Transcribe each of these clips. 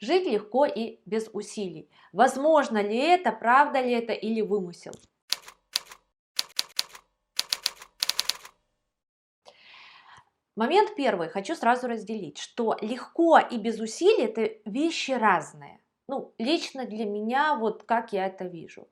Жить легко и без усилий. Возможно ли это, правда ли это или вымысел? Момент первый. Хочу сразу разделить, что легко и без усилий – это вещи разные. Ну, лично для меня, вот как я это вижу.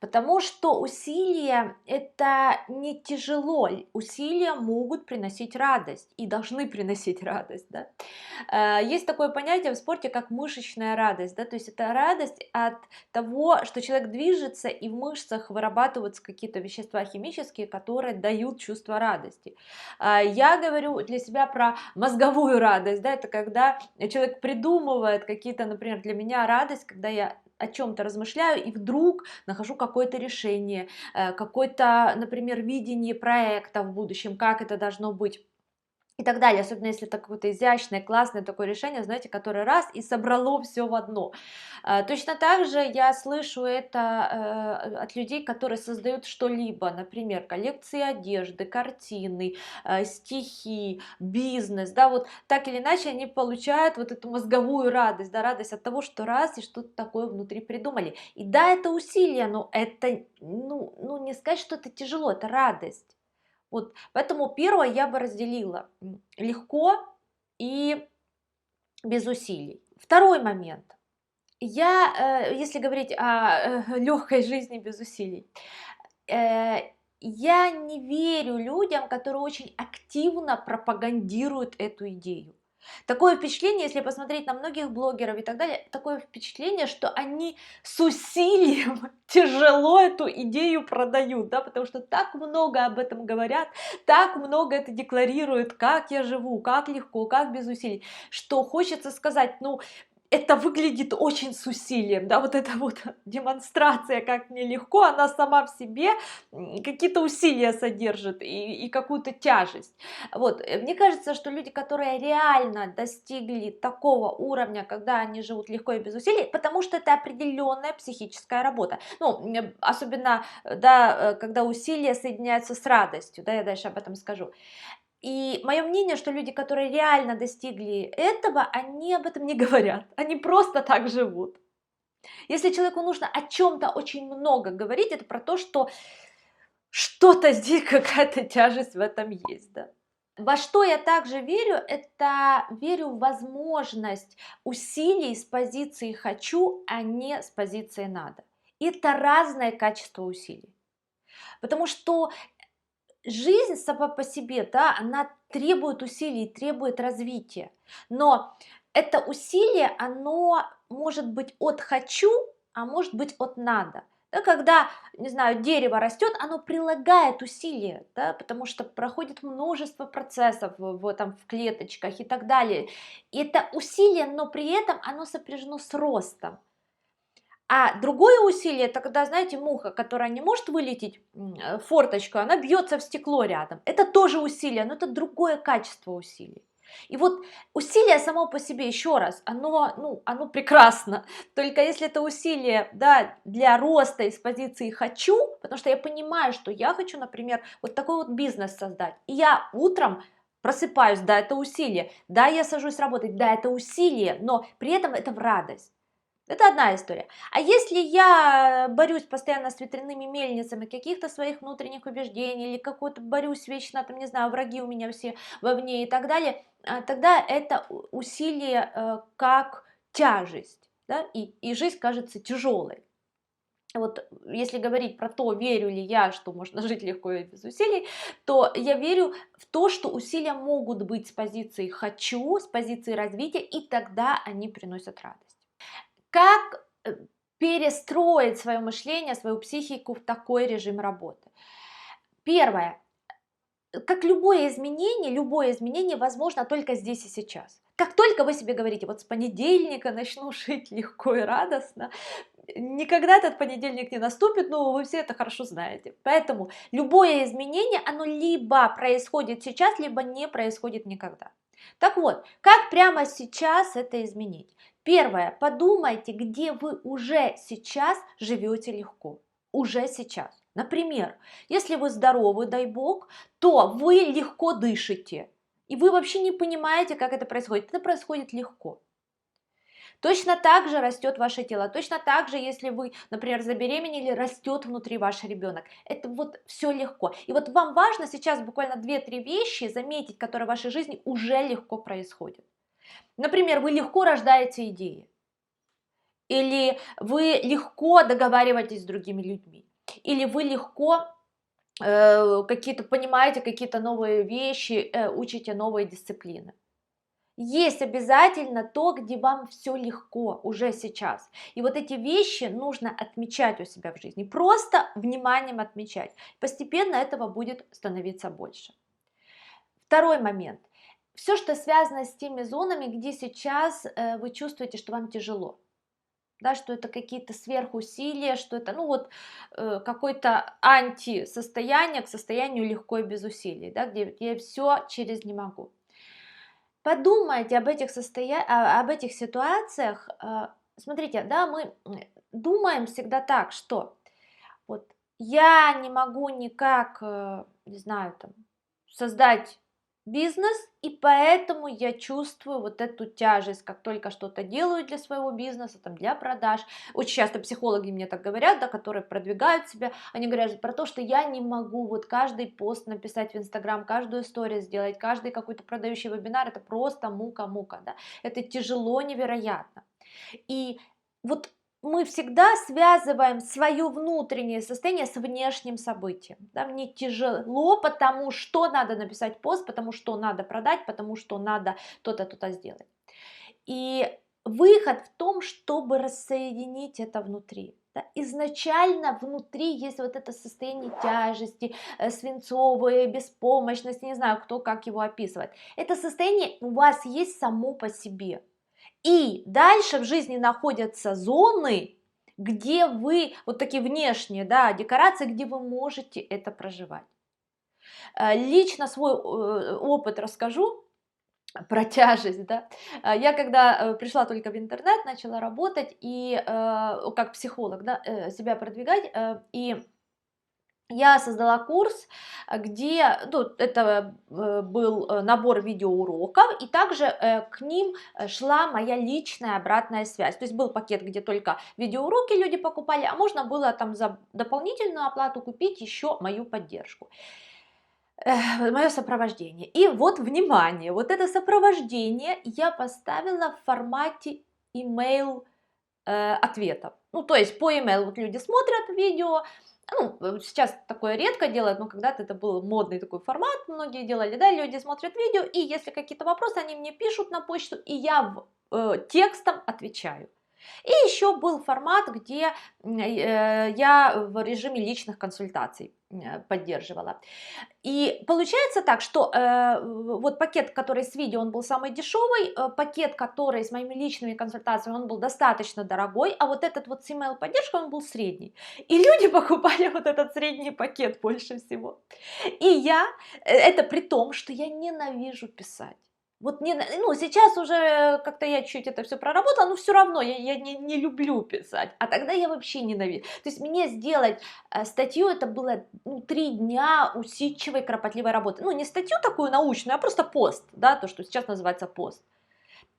Потому что усилия – это не тяжело. Усилия могут приносить радость и должны приносить радость. Да? Есть такое понятие в спорте, как мышечная радость. Да? То есть это радость от того, что человек движется, и в мышцах вырабатываются какие-то вещества химические, которые дают чувство радости. Я говорю для себя про мозговую радость. Да? Это когда человек придумывает какие-то, например, для меня радость, когда я о чем-то размышляю и вдруг нахожу какое-то решение, какое-то, например, видение проекта в будущем, как это должно быть. И так далее, особенно если это какое-то изящное, классное такое решение, знаете, которое раз и собрало все в одно. Точно так же я слышу это от людей, которые создают что-либо, например, коллекции одежды, картины, стихи, бизнес, да, вот так или иначе они получают вот эту мозговую радость, да, радость от того, что раз и что-то такое внутри придумали. И да, это усилие, но это, ну не сказать, что это тяжело, это радость. Вот, поэтому первое я бы разделила легко и без усилий. Второй момент. Если говорить о легкой жизни без усилий, э, я не верю людям, которые очень активно пропагандируют эту идею. Такое впечатление, если посмотреть на многих блогеров и так далее, такое впечатление, что они с усилием тяжело эту идею продают, да, потому что так много об этом говорят, так много это декларируют, как я живу, как легко, как без усилий, что хочется сказать, ну, это выглядит очень с усилием, да, вот эта вот демонстрация, как мне легко, она сама в себе какие-то усилия содержит и какую-то тяжесть. Вот, мне кажется, что люди, которые реально достигли такого уровня, когда они живут легко и без усилий, потому что это определенная психическая работа. Ну, особенно, да, когда усилия соединяются с радостью, да, я дальше об этом скажу. И мое мнение, что люди, которые реально достигли этого, они об этом не говорят, они просто так живут. Если человеку нужно о чем-то очень много говорить, это про то, что что-то здесь, какая-то тяжесть в этом есть, да. Во что я также верю, это верю в возможность усилий с позиции «хочу», а не с позиции «надо». Это разное качество усилий. Потому что жизнь сама по себе, да, она требует усилий, требует развития. Но это усилие, оно может быть от «хочу», а может быть от «надо». Да, когда, не знаю, дерево растет, оно прилагает усилия, да, потому что проходит множество процессов там, в клеточках и так далее. И это усилие, но при этом оно сопряжено с ростом. А другое усилие, это когда, знаете, муха, которая не может вылететь в форточку, она бьется в стекло рядом. Это тоже усилие, но это другое качество усилий. И вот усилие само по себе, еще раз, оно прекрасно. Только если это усилие, да, для роста из позиции «хочу», потому что я понимаю, что я хочу, например, вот такой вот бизнес создать. И я утром просыпаюсь, да, это усилие. Да, я сажусь работать, да, это усилие, но при этом это в радость. Это одна история. А если я борюсь постоянно с ветряными мельницами каких-то своих внутренних убеждений, или какой-то борюсь вечно, там, не знаю, враги у меня все вовне и так далее, тогда это усилие как тяжесть, да, и жизнь кажется тяжелой. Вот если говорить про то, верю ли я, что можно жить легко и без усилий, то я верю в то, что усилия могут быть с позиции «хочу», с позиции развития, и тогда они приносят радость. Как перестроить свое мышление, свою психику в такой режим работы? Первое. Как любое изменение возможно только здесь и сейчас. Как только вы себе говорите, вот с понедельника начну жить легко и радостно, никогда этот понедельник не наступит, но вы все это хорошо знаете. Поэтому любое изменение, оно либо происходит сейчас, либо не происходит никогда. Так вот, как прямо сейчас это изменить? Первое, подумайте, где вы уже сейчас живете легко. Уже сейчас. Например, если вы здоровы, дай бог, то вы легко дышите. И вы вообще не понимаете, как это происходит. Это происходит легко. Точно так же растет ваше тело, точно так же, если вы, например, забеременели, растет внутри ваш ребенок. Это вот все легко. И вот вам важно сейчас буквально две-три вещи заметить, которые в вашей жизни уже легко происходят. Например, вы легко рождаете идеи, или вы легко договариваетесь с другими людьми, или вы легко какие-то понимаете какие-то новые вещи, учите новые дисциплины. Есть обязательно то, где вам все легко уже сейчас. И вот эти вещи нужно отмечать у себя в жизни. Просто вниманием отмечать. Постепенно этого будет становиться больше. Второй момент. Все, что связано с теми зонами, где сейчас вы чувствуете, что вам тяжело. Да, что это какие-то сверхусилия, что это какое-то антисостояние к состоянию легко и без усилий, да, где я все через не могу. Подумайте об этих ситуациях. Смотрите, да, мы думаем всегда так, что вот я не могу никак, не знаю, там, создать бизнес, и поэтому я чувствую вот эту тяжесть, как только что-то делаю для своего бизнеса, там, для продаж. Очень часто психологи мне так говорят, да, которые продвигают себя, они говорят про то, что я не могу вот каждый пост написать в Инстаграм, каждую историю сделать, каждый какой-то продающий вебинар, это просто мука-мука, да, это тяжело невероятно. И вот мы всегда связываем свое внутреннее состояние с внешним событием. Да? Мне тяжело, потому что надо написать пост, потому что надо продать, потому что надо то-то, то-то сделать. И выход в том, чтобы рассоединить это внутри. Да? Изначально внутри есть вот это состояние тяжести, свинцовой, беспомощности, не знаю, кто как его описывает. Это состояние у вас есть само по себе. И дальше в жизни находятся зоны, где вы, вот такие внешние, да, декорации, где вы можете это проживать. Лично свой опыт расскажу про тяжесть, да. Я когда пришла только в интернет, начала работать и как психолог, да, себя продвигать, и я создала курс, где, ну, это был набор видеоуроков, и также к ним шла моя личная обратная связь. То есть был пакет, где только видеоуроки люди покупали, а можно было там за дополнительную оплату купить еще мою поддержку, мое сопровождение. И вот, внимание, вот это сопровождение я поставила в формате email ответов. Ну, то есть по email вот люди смотрят видео, ну, сейчас такое редко делают, но когда-то это был модный такой формат, многие делали, да, люди смотрят видео, и если какие-то вопросы, они мне пишут на почту, и я текстом отвечаю. И еще был формат, где я в режиме личных консультаций поддерживала. И получается так, что вот пакет, который с видео, он был самый дешевый, пакет, который с моими личными консультациями, он был достаточно дорогой, а вот этот вот с email поддержкой, он был средний. И люди покупали вот этот средний пакет больше всего. И это при том, что я ненавижу писать. Вот ну, сейчас уже как-то я чуть это все проработала, но все равно я не люблю писать. А тогда я вообще ненавидела. То есть мне сделать статью, это было 3 дня усидчивой, кропотливой работы. Ну, не статью такую научную, а просто пост, да, то, что сейчас называется пост.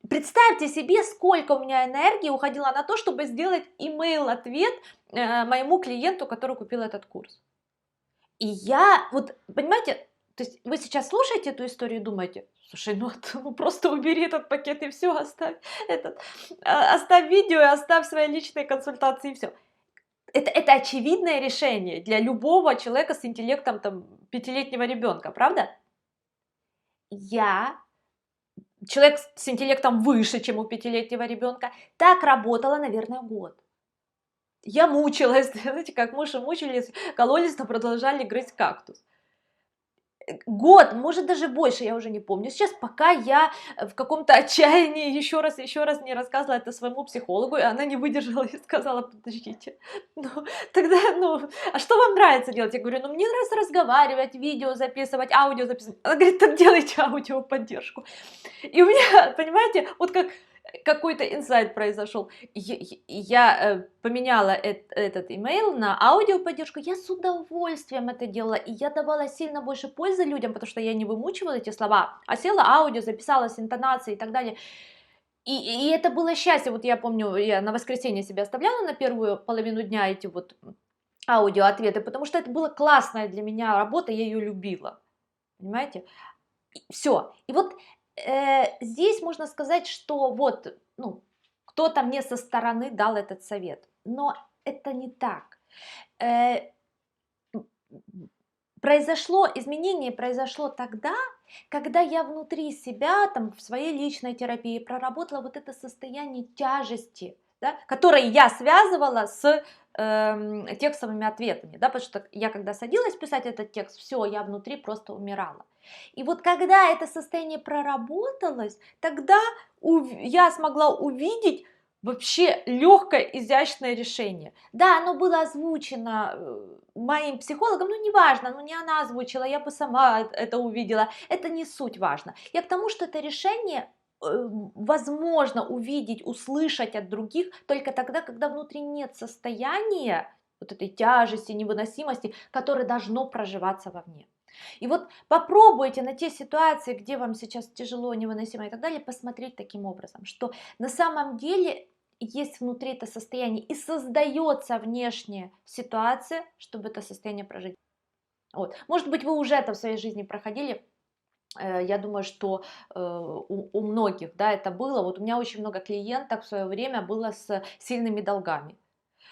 Представьте себе, сколько у меня энергии уходило на то, чтобы сделать email-ответ моему клиенту, который купил этот курс. И я, вот, понимаете, то есть вы сейчас слушаете эту историю и думаете, слушай, ну просто убери этот пакет и все, оставь видео и оставь свои личные консультации и все. Это очевидное решение для любого человека с интеллектом там 5-летнего ребенка, правда? Я, человек с интеллектом выше, чем у 5-летнего ребенка, так работала, наверное, год. Я мучилась, знаете, как мыши мучились, кололись, но продолжали грызть кактус. Год, может даже больше, я уже не помню. Сейчас пока я в каком-то отчаянии еще раз не рассказывала это своему психологу, и она не выдержала и сказала, подождите, тогда, а что вам нравится делать? Я говорю, мне нравится разговаривать, видео записывать, аудио записывать. Она говорит, так делайте аудиоподдержку. И у меня, понимаете, вот как какой-то инсайт произошел. Я поменяла этот имейл на аудиоподдержку, я с удовольствием это делала, и я давала сильно больше пользы людям, потому что я не вымучивала эти слова, а села аудио, записала с интонацией и так далее. И это было счастье. Вот я помню, я на воскресенье себя оставляла на первую половину дня эти вот аудиоответы, потому что это была классная для меня работа, я ее любила. Понимаете? Все. И вот здесь можно сказать, что вот, ну, кто-то мне со стороны дал этот совет, но это не так. Э, изменение произошло тогда, когда я внутри себя, там, в своей личной терапии проработала вот это состояние тяжести, да, которое я связывала с текстовыми ответами, да, потому что я когда садилась писать этот текст, все, я внутри просто умирала. И вот когда это состояние проработалось, тогда я смогла увидеть вообще легкое, изящное решение. Да, оно было озвучено моим психологом, ну неважно, ну не она озвучила, я бы сама это увидела, это не суть важно. Я к тому, что это решение возможно увидеть, услышать от других только тогда, когда внутри нет состояния вот этой тяжести, невыносимости, которое должно проживаться вовне. И вот попробуйте на те ситуации, где вам сейчас тяжело, невыносимо и так далее, посмотреть таким образом, что на самом деле есть внутри это состояние и создается внешняя ситуация, чтобы это состояние прожить. Вот. Может быть, вы уже это в своей жизни проходили. Я думаю, что у многих, да, это было. Вот у меня очень много клиенток в свое время было с сильными долгами.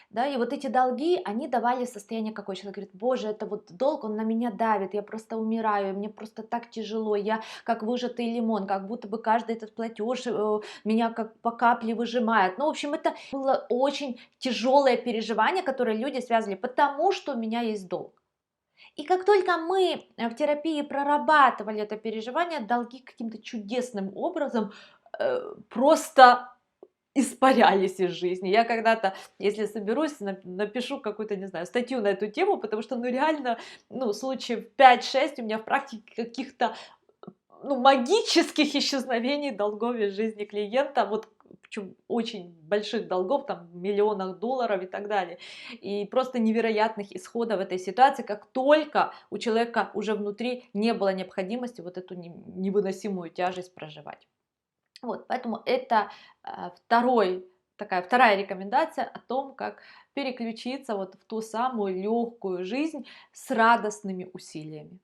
Да, и вот эти долги, они давали состояние какое. Человек говорит: боже, это вот долг, он на меня давит, я просто умираю, мне просто так тяжело, я как выжатый лимон, как будто бы каждый этот платеж меня как по капле выжимает. Ну, в общем, это было очень тяжелое переживание, которое люди связывали, потому что у меня есть долг. И как только мы в терапии прорабатывали это переживание, долги каким-то чудесным образом просто испарялись из жизни. Я когда-то, если соберусь, напишу какую-то, не знаю, статью на эту тему, потому что, ну, реально, ну, случаев 5-6 у меня в практике каких-то, ну, магических исчезновений долгов из жизни клиента, вот причем очень больших долгов, там, в миллионах долларов и так далее. И просто невероятных исходов этой ситуации, как только у человека уже внутри не было необходимости вот эту невыносимую тяжесть проживать. Вот, поэтому это вторая рекомендация о том, как переключиться вот в ту самую легкую жизнь с радостными усилиями.